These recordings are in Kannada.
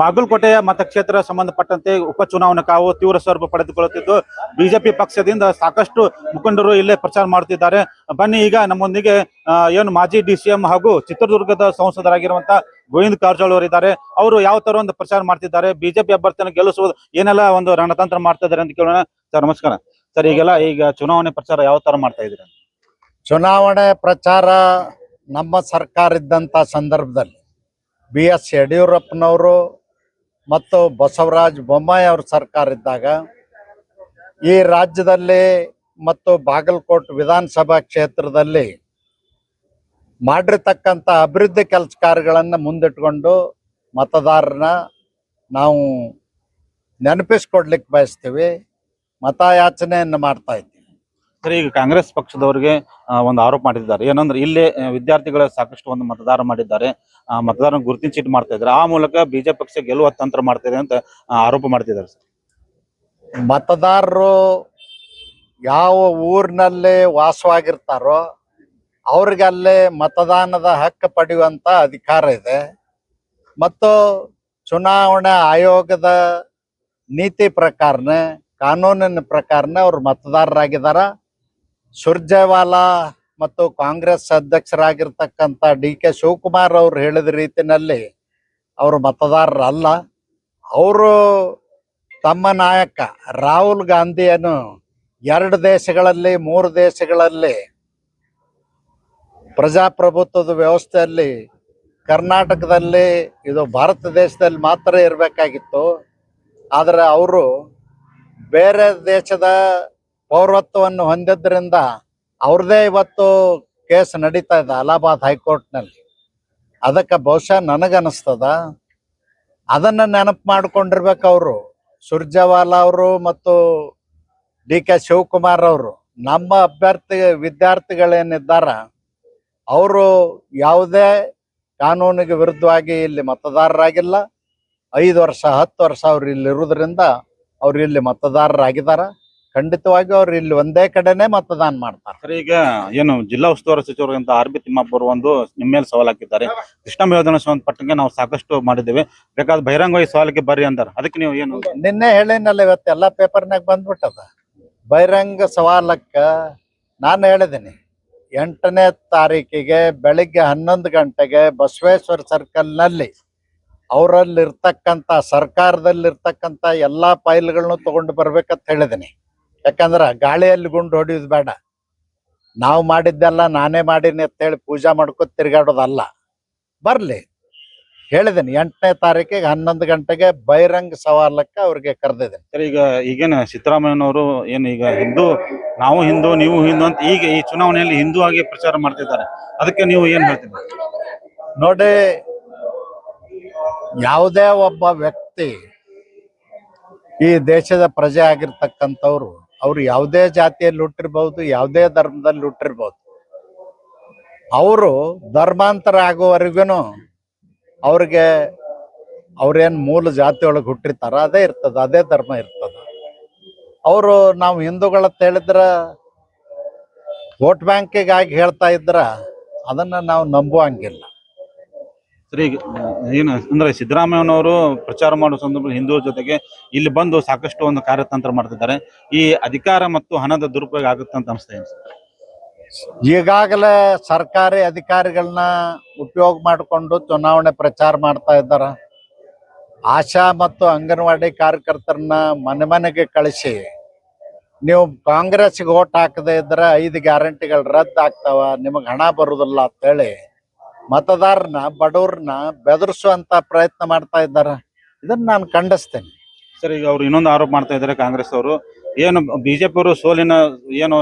ಬಾಗಲಕೋಟೆಯ ಮತಕ್ಷೇತ್ರ ಸಂಬಂಧಪಟ್ಟಂತೆ ಉಪಚುನಾವಣಾ ಕಾವು ತೀವ್ರ ಸ್ವರೂಪ ಪಡೆದುಕೊಳ್ಳುತ್ತಿದ್ದು ಬಿಜೆಪಿ ಪಕ್ಷದಿಂದ ಸಾಕಷ್ಟು ಮುಖಂಡರು ಇಲ್ಲೇ ಪ್ರಚಾರ ಮಾಡುತ್ತಿದ್ದಾರೆ. ಬನ್ನಿ ಈಗ ನಮ್ಮೊಂದಿಗೆ ಏನು ಮಾಜಿ ಡಿಸಿಎಂ ಹಾಗೂ ಚಿತ್ರದುರ್ಗದ ಸಂಸದರಾಗಿರುವಂತಹ ಗೋವಿಂದ ಕಾರಜೋಳ ಅವರಿದ್ದಾರೆ. ಅವರು ಯಾವ ತರ ಒಂದು ಪ್ರಚಾರ ಮಾಡ್ತಿದ್ದಾರೆ, ಬಿಜೆಪಿ ಅಭ್ಯರ್ಥಿಯನ್ನು ಗೆಲ್ಲಿಸುವುದು ಏನೆಲ್ಲ ಒಂದು ರಣತಂತ್ರ ಮಾಡ್ತಾ ಇದ್ದಾರೆ ಅಂತ ಕೇಳೋಣ. ಸರ್ ನಮಸ್ಕಾರ. ಸರ್ ಈಗ ಚುನಾವಣೆ ಪ್ರಚಾರ ಯಾವ ತರ ಮಾಡ್ತಾ ಇದ್ದೀರಾ? ಚುನಾವಣೆ ಪ್ರಚಾರ ನಮ್ಮ ಸರ್ಕಾರ ಇದ್ದಂಥ ಸಂದರ್ಭದಲ್ಲಿ BS ಯಡಿಯೂರಪ್ಪನವರು ಮತ್ತು ಬಸವರಾಜ ಬೊಮ್ಮಾಯಿ ಅವ್ರ ಸರ್ಕಾರ ಇದ್ದಾಗ ಈ ರಾಜ್ಯದಲ್ಲಿ ಮತ್ತು ಬಾಗಲಕೋಟೆ ವಿಧಾನಸಭಾ ಕ್ಷೇತ್ರದಲ್ಲಿ ಮಾಡಿರ್ತಕ್ಕಂಥ ಅಭಿವೃದ್ಧಿ ಕೆಲಸ ಕಾರ್ಯಗಳನ್ನು ಮುಂದಿಟ್ಕೊಂಡು ಮತದಾರರನ್ನ ನಾವು ನೆನಪಿಸ್ಕೊಡ್ಲಿಕ್ಕೆ ಬಯಸ್ತೀವಿ, ಮತಯಾಚನೆಯನ್ನು ಮಾಡ್ತಾ ಇದ್ದೀವಿ. ಸರ್, ಈಗ ಕಾಂಗ್ರೆಸ್ ಪಕ್ಷದವರಿಗೆ ಒಂದು ಆರೋಪ ಮಾಡಿದ್ದಾರೆ. ಏನಂದ್ರೆ ಇಲ್ಲಿ ವಿದ್ಯಾರ್ಥಿಗಳ ಸಾಕಷ್ಟು ಒಂದು ಮತದಾರ ಮಾಡಿದ್ದಾರೆ, ಮತದಾರನ ಗುರುತಿನ ಚೀಟಿ ಮಾಡ್ತಾ ಇದ್ದಾರೆ, ಆ ಮೂಲಕ ಬಿಜೆಪಿ ಪಕ್ಷ ಗೆಲ್ಲುವ ತಂತ್ರ ಮಾಡ್ತಾ ಇದೆ ಅಂತ ಆರೋಪ ಮಾಡ್ತಿದ್ದಾರೆ. ಸರ್, ಮತದಾರರು ಯಾವ ಊರಿನಲ್ಲಿ ವಾಸವಾಗಿರ್ತಾರೋ ಅವ್ರಿಗಲ್ಲೇ ಮತದಾನದ ಹಕ್ಕು ಪಡೆಯುವಂತ ಅಧಿಕಾರ ಇದೆ ಮತ್ತು ಚುನಾವಣಾ ಆಯೋಗದ ನೀತಿ ಪ್ರಕಾರನೇ ಕಾನೂನಿನ ಪ್ರಕಾರನೇ ಅವ್ರು ಮತದಾರರಾಗಿದ್ದಾರ. ಸುರ್ಜೇವಾಲಾ ಮತ್ತು ಕಾಂಗ್ರೆಸ್ ಅಧ್ಯಕ್ಷರಾಗಿರ್ತಕ್ಕಂಥ DK ಶಿವಕುಮಾರ್ ಅವರು ಹೇಳಿದ ರೀತಿಯಲ್ಲಿ ಅವರು ಮತದಾರರಲ್ಲ. ಅವರು ತಮ್ಮ ನಾಯಕ ರಾಹುಲ್ ಗಾಂಧಿಯನ್ನು 2 ದೇಶಗಳಲ್ಲಿ 3 ದೇಶಗಳಲ್ಲಿ ಪ್ರಜಾಪ್ರಭುತ್ವದ ವ್ಯವಸ್ಥೆಯಲ್ಲಿ ಕರ್ನಾಟಕದಲ್ಲಿ ಇದು ಭಾರತ ದೇಶದಲ್ಲಿ ಮಾತ್ರ ಇರಬೇಕಾಗಿತ್ತು. ಆದರೆ ಅವರು ಬೇರೆ ದೇಶದ ಪೌರತ್ವವನ್ನು ಹೊಂದಿದ್ದರಿಂದ ಅವ್ರದೇ ಇವತ್ತು ಕೇಸ್ ನಡೀತಾ ಇದೆ ಅಲಹಾಬಾದ್ ಹೈಕೋರ್ಟ್ನಲ್ಲಿ. ಅದಕ್ಕೆ ಬಹುಶಃ ನನಗನ್ನಿಸ್ತದ ಅದನ್ನು ನೆನಪು ಮಾಡ್ಕೊಂಡಿರ್ಬೇಕು ಅವರು. ಸುರ್ಜೇವಾಲಾ ಅವರು ಮತ್ತು DK ಶಿವಕುಮಾರ್ ಅವರು ನಮ್ಮ ವಿದ್ಯಾರ್ಥಿಗಳೇನಿದ್ದಾರ ಅವರು ಯಾವುದೇ ಕಾನೂನಿಗೆ ವಿರುದ್ಧವಾಗಿ ಇಲ್ಲಿ ಮತದಾರರಾಗಿಲ್ಲ. 5 ವರ್ಷ 10 ವರ್ಷ ಅವ್ರು ಇಲ್ಲಿ ಇರುವುದರಿಂದ ಅವ್ರು ಇಲ್ಲಿ ಮತದಾರರಾಗಿದ್ದಾರ. ಖಂಡಿತವಾಗಿ ಅವ್ರು ಇಲ್ಲಿ ಒಂದೇ ಕಡೆನೆ ಮತದಾನ ಮಾಡ್ತಾರೆ. ಸರ್, ಈಗ ಏನು ಜಿಲ್ಲಾ ಉಸ್ತುವಾರಿ ಸಚಿವರಂತ RB ತಿಮ್ಮಾಪುರ ಒಂದು ನಿಮ್ಮ ಮೇಲೆ ಸವಾಲ್ ಹಾಕಿದ್ದಾರೆ. ಕೃಷ್ಣ ಯೋಜನೆ ಸಂಬಂಧಪಟ್ಟಂಗೆ ನಾವು ಸಾಕಷ್ಟು ಮಾಡಿದ್ದೇವೆ, ಬೇಕಾದ್ರೆ ಬಹಿರಂಗವಾಗಿ ಸವಾಲಿಗೆ ಬರ್ರಿ ಅಂತಾರೆ. ಅದಕ್ಕೆ ನೀವು ಏನು? ನಿನ್ನೆ ಹೇಳಿನಲ್ಲ, ಇವತ್ತೆಲ್ಲ ಪೇಪರ್ನಾಗ ಬಂದ್ಬಿಟ್ಟದ ಬಹಿರಂಗ ಸವಾಲಕ್ಕ. ನಾನು ಹೇಳಿದ್ದೀನಿ 8ನೇ ತಾರೀಕಿಗೆ ಬೆಳಿಗ್ಗೆ 11 ಗಂಟೆಗೆ ಬಸವೇಶ್ವರ ಸರ್ಕಲ್ನಲ್ಲಿ ಅವರಲ್ಲಿರ್ತಕ್ಕಂಥ ಸರ್ಕಾರದಲ್ಲಿರ್ತಕ್ಕಂಥ ಎಲ್ಲ ಫೈಲ್ಗಳನ್ನು ತಗೊಂಡು ಬರ್ಬೇಕಂತ ಹೇಳಿದ್ದೀನಿ. ಯಾಕಂದ್ರೆ ಗಾಳಿಯಲ್ಲಿ ಗುಂಡು ಹೊಡೆಯೋದು ಬೇಡ. ನಾವು ಮಾಡಿದ್ದೆಲ್ಲ ನಾನೇ ಮಾಡೀನಿ ಅಂತೇಳಿ ಪೂಜಾ ಮಾಡ್ಕೊತ ತಿರ್ಗಾಡೋದಲ್ಲ. ಬರಲಿ ಹೇಳಿದ್ದೀನಿ, 8ನೇ ತಾರೀಕಿಗೆ 11 ಗಂಟೆಗೆ ಬಹಿರಂಗ ಸವಾಲಕ್ಕೆ ಅವ್ರಿಗೆ ಕರೆದಿದ್ದೀನಿ. ಸರ್, ಈಗೇನು ಸಿದ್ದರಾಮಯ್ಯನವರು ಏನು ಈಗ ನಾವು ಹಿಂದೂ ನೀವು ಹಿಂದೂ ಅಂತ ಈಗ ಈ ಚುನಾವಣೆಯಲ್ಲಿ ಹಿಂದೂ ಆಗಿ ಪ್ರಚಾರ ಮಾಡ್ತಿದ್ದಾರೆ. ಅದಕ್ಕೆ ನೀವು ಏನು ಹೇಳ್ತೀರಿ? ನೋಡಿ, ಯಾವುದೇ ಒಬ್ಬ ವ್ಯಕ್ತಿ ಈ ದೇಶದ ಪ್ರಜೆ ಆಗಿರ್ತಕ್ಕಂಥವ್ರು ಅವ್ರು ಯಾವುದೇ ಜಾತಿಯಲ್ಲಿ ಹುಟ್ಟಿರ್ಬಹುದು, ಯಾವುದೇ ಧರ್ಮದಲ್ಲಿ ಹುಟ್ಟಿರ್ಬಹುದು, ಅವರು ಧರ್ಮಾಂತರ ಆಗುವವರೆಗೂ ಅವ್ರಿಗೆ ಅವ್ರೇನು ಮೂಲ ಜಾತಿಯೊಳಗೆ ಹುಟ್ಟಿರ್ತಾರ ಅದೇ ಇರ್ತದ, ಅದೇ ಧರ್ಮ ಇರ್ತದ. ಅವರು ನಾವು ಹಿಂದೂಗಳಂತ ಹೇಳಿದ್ರ ವೋಟ್ ಬ್ಯಾಂಕಿಗಾಗಿ ಹೇಳ್ತಾ ಇದ್ರ ಅದನ್ನ ನಾವು ನಂಬುವಂಗಿಲ್ಲ. ಸರಿ, ಏನು ಅಂದ್ರೆ ಸಿದ್ದರಾಮಯ್ಯನವರು ಪ್ರಚಾರ ಮಾಡುವ ಸಂದರ್ಭದಲ್ಲಿ ಹಿಂದೂ ಜೊತೆಗೆ ಇಲ್ಲಿ ಬಂದು ಸಾಕಷ್ಟು ಒಂದು ಕಾರ್ಯತಂತ್ರ ಮಾಡ್ತಿದ್ದಾರೆ. ಈ ಅಧಿಕಾರ ಮತ್ತು ಹಣದ ದುರುಪಯೋಗ ಆಗುತ್ತೆ ಅಂತ ಅನಿಸ್ತಾ ಇದೆ. ಈಗಾಗಲೇ ಸರ್ಕಾರಿ ಅಧಿಕಾರಿಗಳನ್ನ ಉಪಯೋಗ ಮಾಡಿಕೊಂಡು ಚುನಾವಣೆ ಪ್ರಚಾರ ಮಾಡ್ತಾ ಇದ್ದಾರೆ. ಆಶಾ ಮತ್ತು ಅಂಗನವಾಡಿ ಕಾರ್ಯಕರ್ತರನ್ನ ಮನೆ ಮನೆಗೆ ಕಳಿಸಿ ನೀವು ಕಾಂಗ್ರೆಸ್ಗೆ ಓಟ್ ಹಾಕದೇ ಇದ್ರೆ 5 ಗ್ಯಾರಂಟಿಗಳು ರದ್ದು ಆಗ್ತಾವ, ನಿಮಗೆ ಹಣ ಬರುದಿಲ್ಲ ಅಂತೇಳಿ ಮತದಾರನ ಬಡವ್ರನ್ನ ಬೆದರಿಸುವಂತ ಪ್ರಯತ್ನ ಮಾಡ್ತಾ ಇದ್ದಾರೆ. ಇದನ್ನ ನಾನು ಖಂಡಿಸ್ತೇನೆ. ಸರ್, ಈಗ ಅವ್ರು ಇನ್ನೊಂದು ಆರೋಪ ಮಾಡ್ತಾ ಇದ್ದಾರೆ ಕಾಂಗ್ರೆಸ್ ಅವರು, ಏನು ಬಿಜೆಪಿ ಅವರು ಸೋಲಿನ ಏನು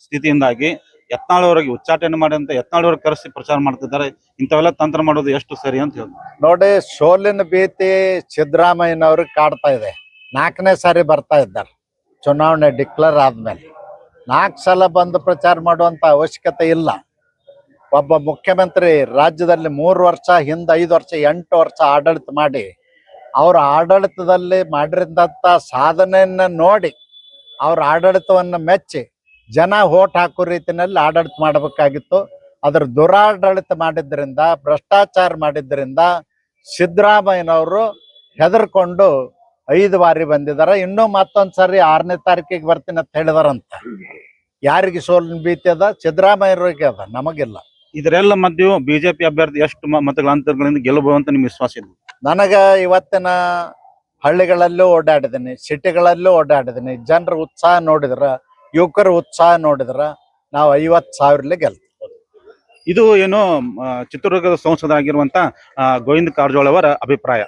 ಸ್ಥಿತಿಯಿಂದಾಗಿ ಯತ್ನಾಳ್ ಅವರಿಗೆ ಉಚ್ಚಾಟನೆ ಮಾಡಿ ಅಂತ ಯತ್ನಾಳ್ ಅವ್ರಿಗೆ ಕರೆಸಿ ಪ್ರಚಾರ ಮಾಡ್ತಿದ್ದಾರೆ. ಇಂಥವೆಲ್ಲ ತಂತ್ರ ಮಾಡೋದು ಎಷ್ಟು ಸರಿ ಅಂತ ಹೇಳಿ ನೋಡಿ, ಸೋಲಿನ ಭೀತಿ ಸಿದ್ದರಾಮಯ್ಯನವ್ರಿಗೆ ಕಾಡ್ತಾ ಇದೆ. 4ನೇ ಸಾರಿ ಬರ್ತಾ ಇದ್ದಾರೆ ಚುನಾವಣೆ ಡಿಕ್ಲೇರ್ ಆದ್ಮೇಲೆ. 4 ಸಲ ಬಂದು ಪ್ರಚಾರ ಮಾಡುವಂತ ಅವಶ್ಯಕತೆ ಇಲ್ಲ. ಒಬ್ಬ ಮುಖ್ಯಮಂತ್ರಿ ರಾಜ್ಯದಲ್ಲಿ 3 ವರ್ಷ ಹಿಂದೆ 5 ವರ್ಷ 8 ವರ್ಷ ಆಡಳಿತ ಮಾಡಿ ಅವ್ರ ಆಡಳಿತದಲ್ಲಿ ಮಾಡಿದಂಥ ಸಾಧನೆಯನ್ನ ನೋಡಿ ಅವ್ರ ಆಡಳಿತವನ್ನು ಮೆಚ್ಚಿ ಜನ ಓಟ್ ಹಾಕೋ ರೀತಿಯಲ್ಲಿ ಆಡಳಿತ ಮಾಡಬೇಕಾಗಿತ್ತು. ಅದರ ದುರಾಡಳಿತ ಮಾಡಿದ್ರಿಂದ, ಭ್ರಷ್ಟಾಚಾರ ಮಾಡಿದ್ರಿಂದ ಸಿದ್ದರಾಮಯ್ಯನವರು ಹೆದರ್ಕೊಂಡು 5 ಬಾರಿ ಬಂದಿದಾರ. ಇನ್ನೂ ಮತ್ತೊಂದ್ಸರಿ 6ನೇ ತಾರೀಕಿಗೆ ಬರ್ತೀನಿ ಅಂತ ಹೇಳಿದಾರಂತ. ಯಾರಿಗೆ ಸೋಲಿನ ಭೀತಿ ಅದ? ಸಿದ್ದರಾಮಯ್ಯರಿಗೆ ಅದ, ನಮಗಿಲ್ಲ. ಇದರೆಲ್ಲ ಮಧ್ಯೆ ಬಿಜೆಪಿ ಅಭ್ಯರ್ಥಿ ಎಷ್ಟು ಮತಗಳ ಅಂತರಗಳಿಂದ ಗೆಲ್ಲಬಹುದು ಅಂತ ನಿಮ್ಗೆ ವಿಶ್ವಾಸ ಇದೆ? ನನಗ ಇವತ್ತಿನ ಹಳ್ಳಿಗಳಲ್ಲೂ ಓಡಾಡಿದ್ದೀನಿ, ಸಿಟಿಗಳಲ್ಲೂ ಓಡಾಡಿದ್ದೀನಿ. ಜನರ ಉತ್ಸಾಹ ನೋಡಿದ್ರ, ಯುವಕರ ಉತ್ಸಾಹ ನೋಡಿದ್ರ ನಾವು 50,000 ಗೆಲ್ತೀವಿ. ಇದು ಏನು ಚಿತ್ರದುರ್ಗದ ಸಂಸದರಾಗಿರುವಂತ ಗೋವಿಂದ ಕಾರಜೋಳ ಅವರ ಅಭಿಪ್ರಾಯ.